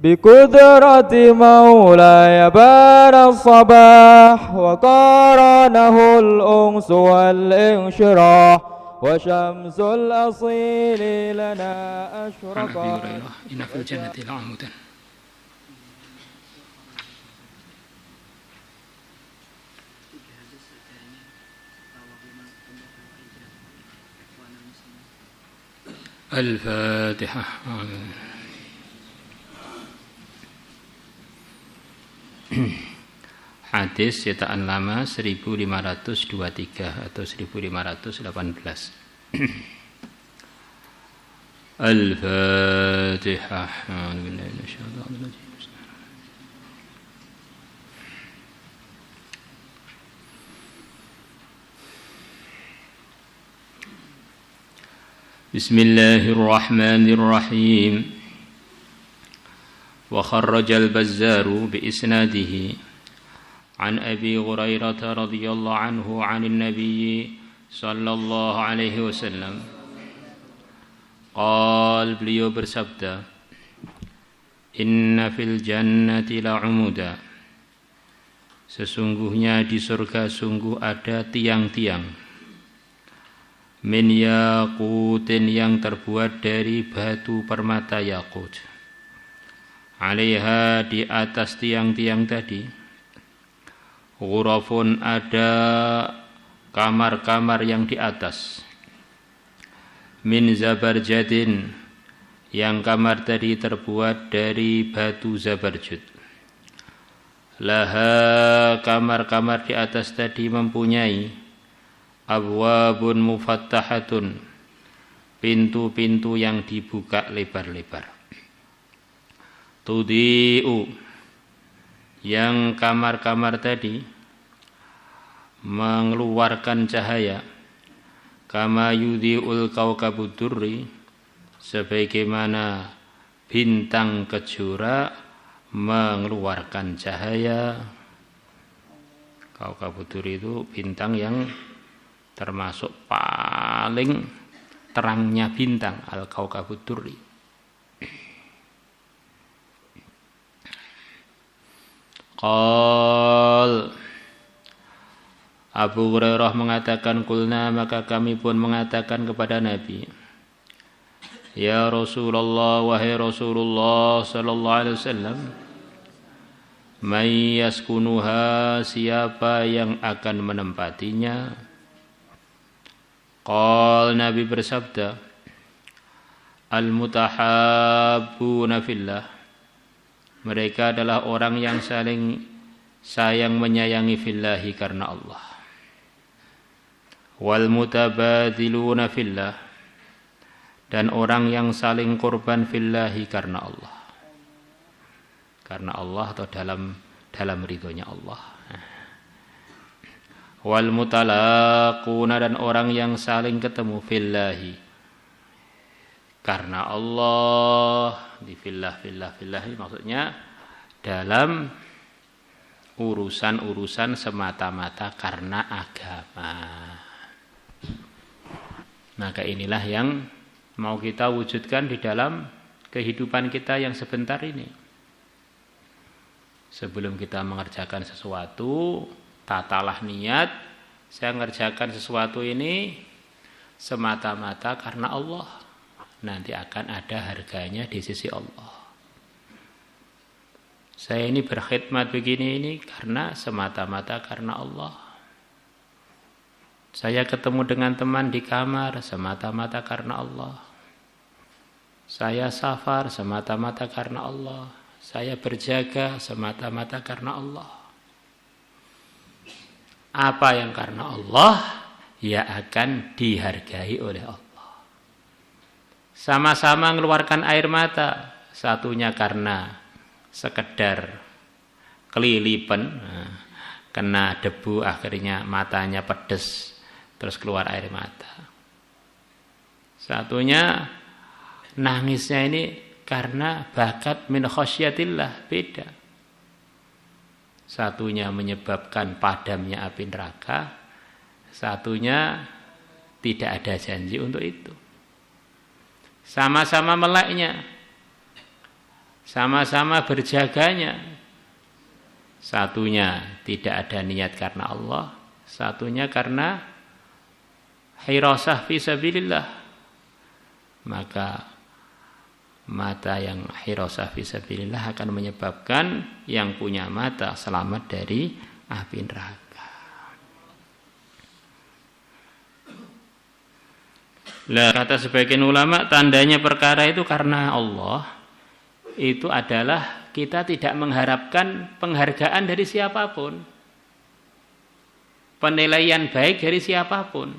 بقدرة مولاي بان الصباح وقارنه الأنس والإنشراح وشمس الأصيل لنا أشرقت. عن أبي هريرة إن في الجنة لعمودا. الفاتحة. Hadis cetakan lama 1523 atau 1518. Al-Fatihah. Bismillahirrahmanirrahim. Wa kharrajal Bazzaru bi isnadihi عن أبي هريرة رضي الله عنه عن النبي صلى الله عليه وسلم قال beliau bersabda Inna fil jannati la'umuda sesungguhnya di surga sungguh ada tiang-tiang min yaqutin yang terbuat dari batu permata yakut alaiha di atas tiang-tiang tadi ghurafun ada kamar-kamar yang di atas min zabarjadin yang kamar tadi terbuat dari batu zabarjud laha kamar-kamar di atas tadi mempunyai abwabun mufattahatun pintu-pintu yang dibuka lebar-lebar tudi'u yang kamar-kamar tadi mengeluarkan cahaya kama yudhi'ul kawkabud durri sebagaimana bintang kejora mengeluarkan cahaya. Kawkabud durri itu bintang yang termasuk paling terangnya bintang, al kawkabud durri. Qal Abu Hurairah mengatakan kulna maka kami pun mengatakan kepada Nabi Ya Rasulullah wahai Rasulullah sallallahu alaihi wasallam may yaskunuha siapa yang akan menempatinya Qal Nabi bersabda al mutahabbuna fillah mereka adalah orang yang saling sayang menyayangi fillahi karena Allah wal mutabadiluna fillah dan orang yang saling korban fillahi karena Allah atau dalam ridhonya Allah wal mutalaquna dan orang yang saling ketemu fillahi karena Allah di fillahi maksudnya dalam urusan semata-mata karena agama. Maka inilah yang mau kita wujudkan di dalam kehidupan kita yang sebentar ini. Sebelum kita mengerjakan sesuatu, tatalah niat, saya mengerjakan sesuatu ini semata-mata karena Allah. Nanti akan ada harganya di sisi Allah. Saya ini berkhidmat begini ini karena semata-mata karena Allah. Saya ketemu dengan teman di kamar semata-mata karena Allah. Saya safar semata-mata karena Allah. Saya berjaga semata-mata karena Allah. Apa yang karena Allah, ya akan dihargai oleh Allah. Sama-sama mengeluarkan air mata. Satunya karena sekedar kelilipan, kena debu akhirnya matanya pedes. Terus keluar air mata. Satunya nangisnya ini karena bakat min khasyatillah, beda. Satunya menyebabkan padamnya api neraka, satunya tidak ada janji untuk itu. Sama-sama meleknya. sama-sama berjaganya. Satunya tidak ada niat karena Allah, satunya karena hirasah fi sabilillah. Maka mata yang hirasah fi sabilillah akan menyebabkan yang punya mata selamat dari api neraka. Lah kata sebagian ulama, tandanya perkara itu karena Allah itu adalah kita tidak mengharapkan penghargaan dari siapapun, penilaian baik dari siapapun.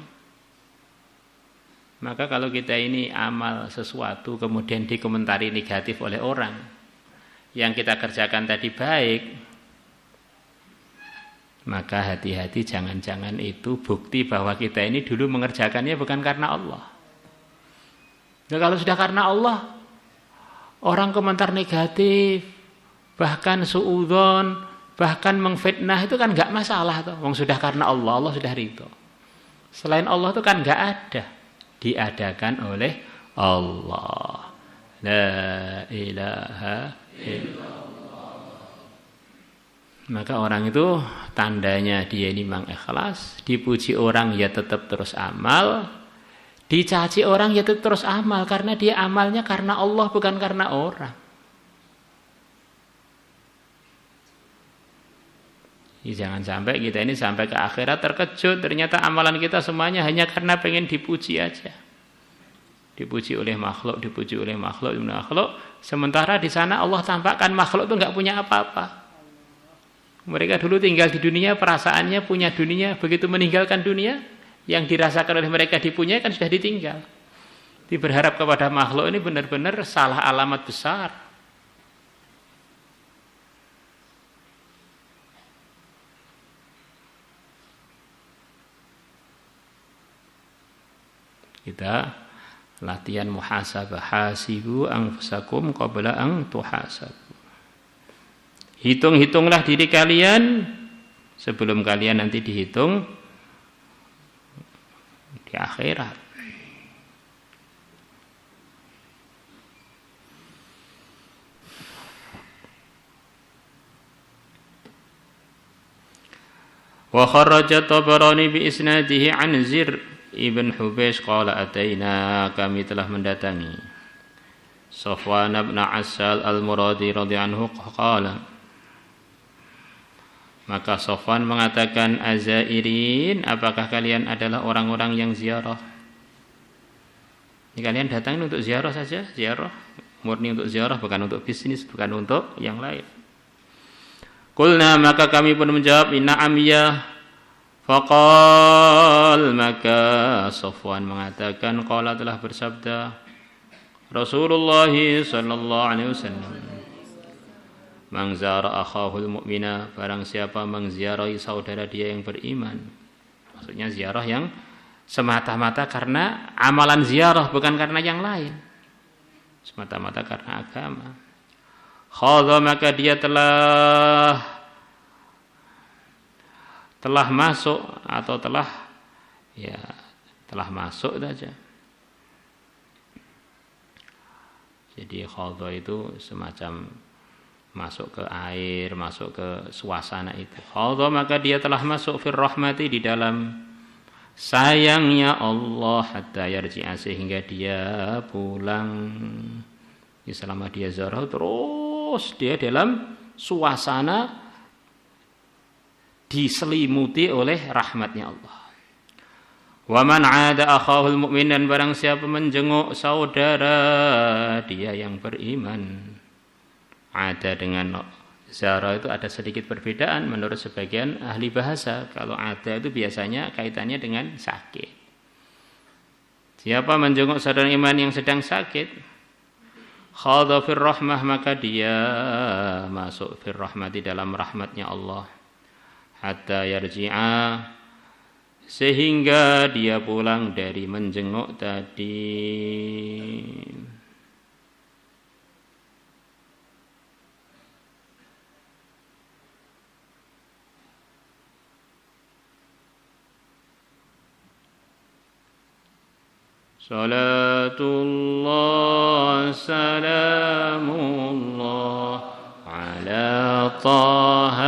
Maka kalau kita ini amal sesuatu kemudian dikomentari negatif oleh orang, yang kita kerjakan tadi baik, maka hati-hati, jangan-jangan itu bukti bahwa kita ini dulu mengerjakannya bukan karena Allah. Nah, kalau sudah karena Allah, orang komentar negatif, bahkan suudzon, bahkan mengfitnah itu kan nggak masalah toh. Wong sudah karena Allah, Allah sudah ridho. Selain Allah itu kan nggak ada, diadakan oleh Allah. La ilaha illallah. Maka orang itu tandanya dia ini memang ikhlas, dipuji orang ya tetap terus amal, dicaci orang ya tetap terus amal, karena dia amalnya karena Allah bukan karena orang. Jangan sampai kita ini sampai ke akhirat terkejut, ternyata amalan kita semuanya hanya karena pengen dipuji aja. Dipuji oleh makhluk, dipuji oleh makhluk, sementara di sana Allah tampakkan makhluk itu nggak punya apa-apa. Mereka dulu tinggal di dunia, perasaannya punya dunia, begitu meninggalkan dunia, yang dirasakan oleh mereka dipunyai kan sudah ditinggal. Berharap kepada makhluk ini benar-benar salah alamat besar. Kita latihan muhasabah, hasibu anfusakum qabla an tuhasabu. Hitung-hitunglah diri kalian sebelum kalian nanti dihitung di akhirat. Wa kharraja Tabarani bi isnadihi an Zir ibn Hubeish qala ataina, kami telah mendatangi Safwan bin Asal al-Muradi radhiyallahu anhu qala. Maka Safwan mengatakan, azairin, apakah kalian adalah orang-orang yang ziarah? Ini kalian datang untuk ziarah saja, ziarah murni untuk ziarah, bukan untuk bisnis, bukan untuk yang lain. Qulna, maka kami pun menjawab, na'am ya. Faqal, maka Safwan mengatakan, qala telah bersabda Rasulullah sallallahu alaihi wasallam, man zara akhahul mu'mina, barang siapa mengziarahi saudara dia yang beriman. Maksudnya ziarah yang semata-mata karena amalan ziarah, bukan karena yang lain, semata-mata karena agama. Khadha, maka dia telah masuk atau telah masuk saja. Jadi khadha itu semacam masuk ke air, masuk ke suasana itu. Khadha, maka dia telah masuk fir rahmati, di dalam sayangnya Allah, hatta yarji'a, sehingga dia pulang. Selama dia ziarah terus dia dalam suasana diselimuti oleh rahmatnya Allah. Wa man 'ada akhahul mu'min, dan barang siapa menjenguk saudara dia yang beriman. Ada dengan ziarah itu ada sedikit perbedaan menurut sebagian ahli bahasa. Kalau ada itu biasanya kaitannya dengan sakit. Siapa menjenguk saudara iman yang sedang sakit, khadha fir rahmah, maka dia masuk fir rahmah, di dalam rahmatnya Allah. Hatta yarji'a, sehingga dia pulang dari menjenguk tadi. Salatullah salamullah طه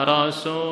رسول